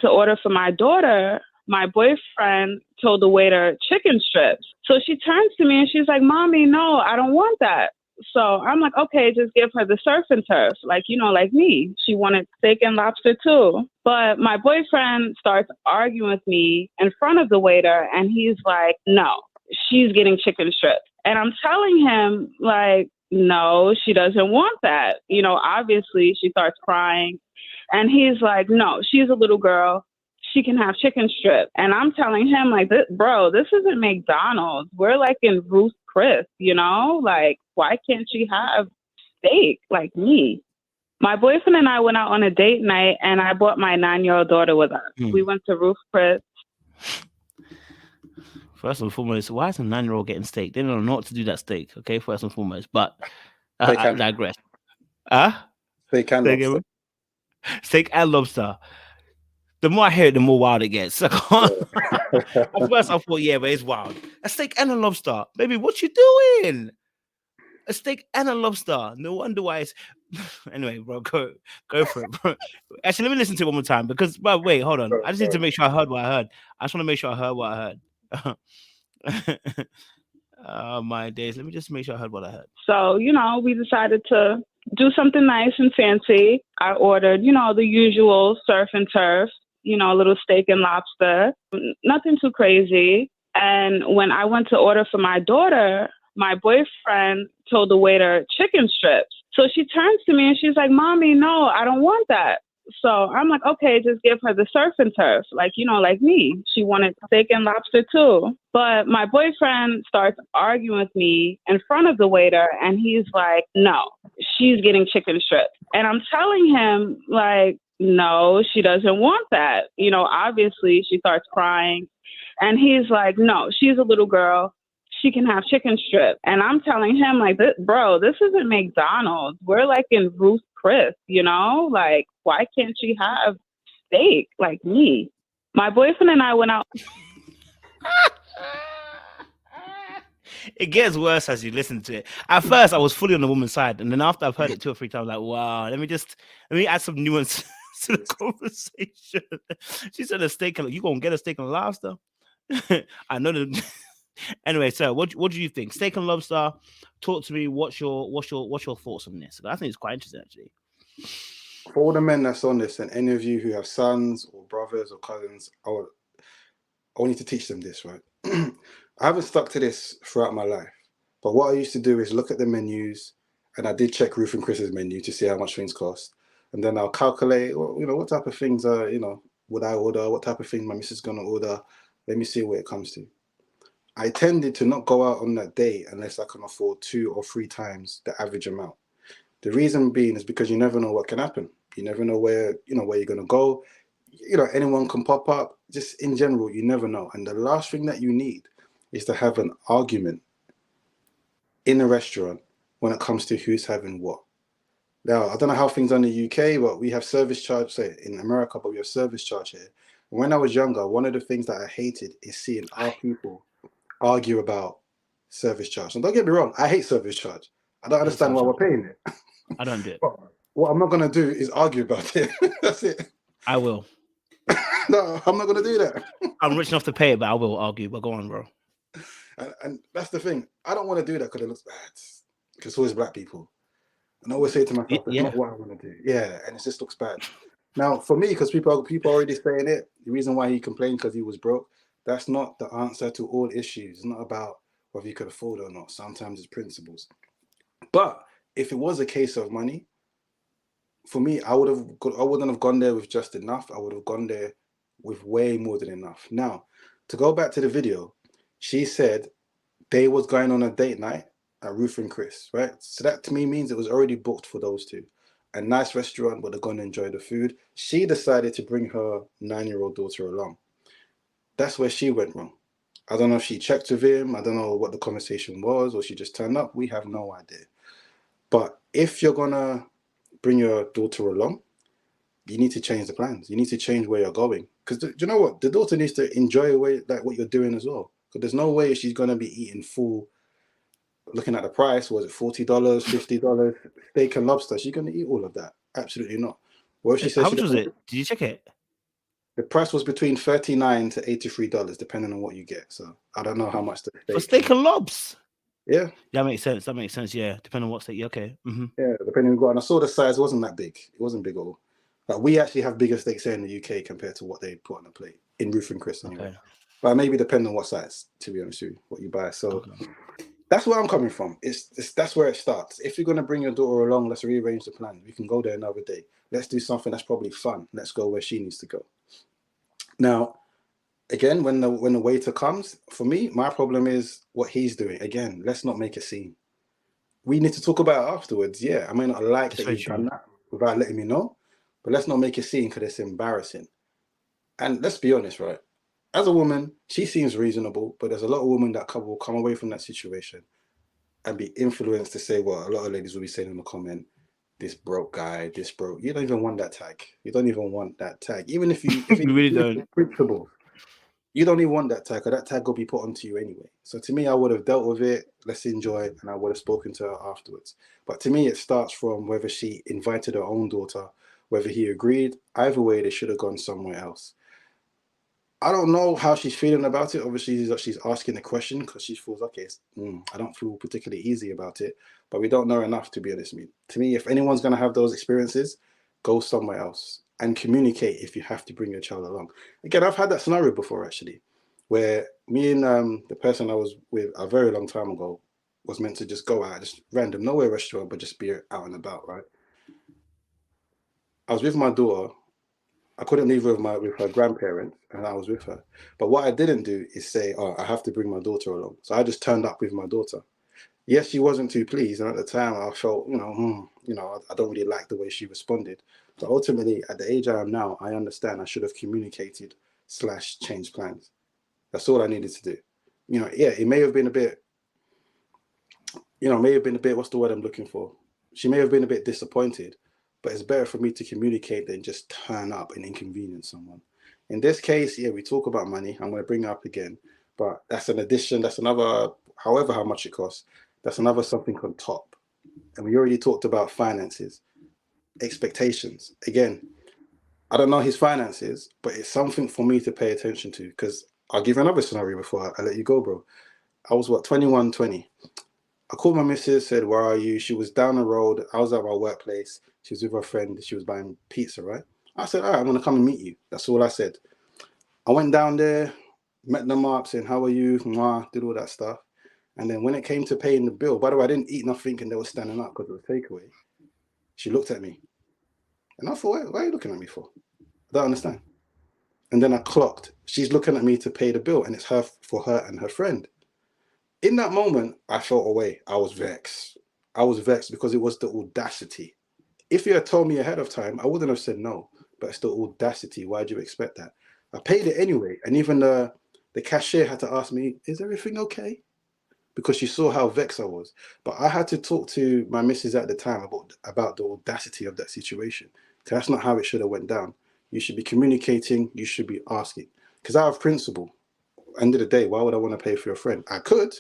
to order for my daughter, my boyfriend told the waiter chicken strips. So she turns to me and she's like, Mommy, no, I don't want that. So I'm like, okay, just give her the surf and turf. Like, like me. She wanted steak and lobster too. But my boyfriend starts arguing with me in front of the waiter and he's like, no, she's getting chicken strips. And I'm telling him, like, no, she doesn't want that. Obviously she starts crying. And he's like, no, she's a little girl. She can have chicken strip. And I'm telling him, like, bro, this isn't McDonald's. We're like in Ruth's Chris, Like, why can't she have steak like me? My boyfriend and I went out on a date night and I brought my 9-year-old daughter with us. We went to Ruth's Chris. First and foremost, why is a 9-year-old getting steak? They don't know what to do that steak, okay? First and foremost. But I digress. Steak and lobster. Steak and lobster. The more I hear it, the more wild it gets. At first, I thought, yeah, but it's wild. A steak and a lobster. Baby, what you doing? A steak and a lobster. No wonder why it's... Anyway, bro, go for it, bro. Actually, let me listen to it one more time. Because, bro, wait, hold on. I just need to make sure I heard what I heard. I just want to make sure I heard what I heard. My days. Let me just make sure I heard what I heard. So, we decided to do something nice and fancy. I ordered, the usual surf and turf, a little steak and lobster, nothing too crazy. And when I went to order for my daughter, my boyfriend told the waiter chicken strips. So she turns to me and she's like, Mommy, no, I don't want that. So I'm like, okay, just give her the surf and turf. Like, like me. She wanted steak and lobster too. But my boyfriend starts arguing with me in front of the waiter and he's like, no, she's getting chicken strips. And I'm telling him, like, no, she doesn't want that. Obviously she starts crying and he's like, no, she's a little girl. She can have chicken strip. And I'm telling him, like, bro, this isn't McDonald's. We're like in Ruth's Chris, Like, why can't she have steak like me? My boyfriend and I went out. It gets worse as you listen to it. At first, I was fully on the woman's side. And then after I've heard it 2 or 3 times, like, wow, let me add some nuance to the conversation. She said a steak. You going to get a steak and lobster? I know that... Anyway, so what do you think? Steak and lobster. Talk to me. What's your thoughts on this? I think it's quite interesting, actually. For all the men that's on this, and any of you who have sons or brothers or cousins, I want you to teach them this, right? I haven't stuck to this throughout my life, but what I used to do is look at the menus, and I did check Ruth and Chris's menu to see how much things cost, and then I'll calculate, what type of things would I order, what type of things my missus is gonna order. Let me see where it comes to. I tended to not go out on that day unless I can afford 2 or 3 times the average amount. The reason being is because you never know what can happen. You never know where you're going to go. Anyone can pop up. Just in general, you never know. And the last thing that you need is to have an argument in a restaurant when it comes to who's having what. Now, I don't know how things are in the UK, but we have service charge, say in America, but we have service charge here. When I was younger, one of the things that I hated is seeing our people argue about service charge. And don't get me wrong, I hate service charge. I don't understand why we're paying it. I don't do it. But what I'm not going to do is argue about it. That's it. I will. No, I'm not going to do that. I'm rich enough to pay it, but I will argue. But go on, bro. And that's the thing. I don't want to do that because it looks bad. Because it's always black people. And I always say to myself, that's not what I want to do. Yeah, and it just looks bad. Now, for me, because people already saying it, the reason why he complained because he was broke, that's not the answer to all issues. It's not about whether you could afford it or not. Sometimes it's principles. But if it was a case of money, for me, I wouldn't have gone there with just enough. I would have gone there with way more than enough. Now, to go back to the video, she said they was going on a date night at Ruth and Chris, right? So that to me means it was already booked for those two. A nice restaurant where they're going to enjoy the food. She decided to bring her 9-year-old daughter along. That's where she went wrong. I don't know if she checked with him. I don't know what the conversation was, or she just turned up. We have no idea. But if you're going to bring your daughter along, you need to change the plans. You need to change where you're going. Because do you know what? The daughter needs to enjoy what you're doing as well. Because there's no way she's going to be eating full, looking at the price, was it $40, $50, steak and lobster? She's going to eat all of that. Absolutely not. Well, she said, how much was it? Did you check it? The price was between $39 to $83, depending on what you get. So I don't know how much the For steak and lobs. Yeah. That makes sense. That makes sense. Yeah, depending on what steak. Okay. Yeah, depending on what. And I saw the size. It wasn't that big. It wasn't big at all. Like, we actually have bigger steaks here in the UK compared to what they put on the plate in Ruth and Chris anyway. Okay. But maybe depending on what size, to be honest with you, what you buy. So that's where I'm coming from. That's where it starts. If you're going to bring your daughter along, let's rearrange the plan. We can go there another day. Let's do something that's probably fun. Let's go where she needs to go. Now, again, when the waiter comes, for me, my problem is what he's doing. Again, let's not make a scene. We need to talk about it afterwards. Yeah, I may not like that you've done that without letting me know, but let's not make a scene because it's embarrassing. And let's be honest, right? As a woman, she seems reasonable, but there's a lot of women that will come away from that situation and be influenced to say what a lot of ladies will be saying in the comment, this broke guy, this broke. You don't even want that tag. You don't even want that tag. Even if you really don't. Principle, you don't even want that tag, or that tag will be put onto you anyway. So to me, I would have dealt with it, let's enjoy it, and I would have spoken to her afterwards. But to me, it starts from whether she invited her own daughter, whether he agreed. Either way, they should have gone somewhere else. I don't know how she's feeling about it. Obviously, she's asking the question because she feels, okay, I don't feel particularly easy about it, but we don't know enough, to be honest with me. To me, if anyone's going to have those experiences, go somewhere else and communicate if you have to bring your child along. Again, I've had that scenario before, actually, where me and the person I was with a very long time ago was meant to just go out, just random, nowhere restaurant, but just be out and about, right? I was with my daughter. I couldn't leave with her grandparents, and I was with her. But what I didn't do is say, oh, I have to bring my daughter along. So I just turned up with my daughter. Yes, she wasn't too pleased. And at the time, I felt, I don't really like the way she responded. But ultimately, at the age I am now, I understand I should have communicated / changed plans. That's all I needed to do. It may have been a bit, what's the word I'm looking for? She may have been a bit disappointed, but it's better for me to communicate than just turn up and inconvenience someone. In this case, yeah, we talk about money. I'm going to bring it up again, but that's an addition. That's another, however, how much it costs. That's another something on top. And we already talked about finances, expectations. Again, I don't know his finances, but it's something for me to pay attention to, because I'll give you another scenario before I let you go, bro. I was 21, 20. I called my missus, said, where are you? She was down the road. I was at my workplace. She was with her friend. She was buying pizza, right? I said, all right, I'm going to come and meet you. That's all I said. I went down there, met them up, saying, how are you? Mwah, did all that stuff. And then when it came to paying the bill, by the way, I didn't eat nothing and they were standing up because it was takeaway. She looked at me. And I thought, why are you looking at me for? I don't understand. And then I clocked. She's looking at me to pay the bill, and it's for her and her friend. In that moment, I felt away. I was vexed. I was vexed because it was the audacity. If you had told me ahead of time, I wouldn't have said no. But it's the audacity. Why do you expect that? I paid it anyway. And even the cashier had to ask me, is everything okay? Because she saw how vexed I was. But I had to talk to my missus at the time about the audacity of that situation. Because that's not how it should have went down. You should be communicating. You should be asking. Because out of principle, end of the day, why would I want to pay for your friend? I could,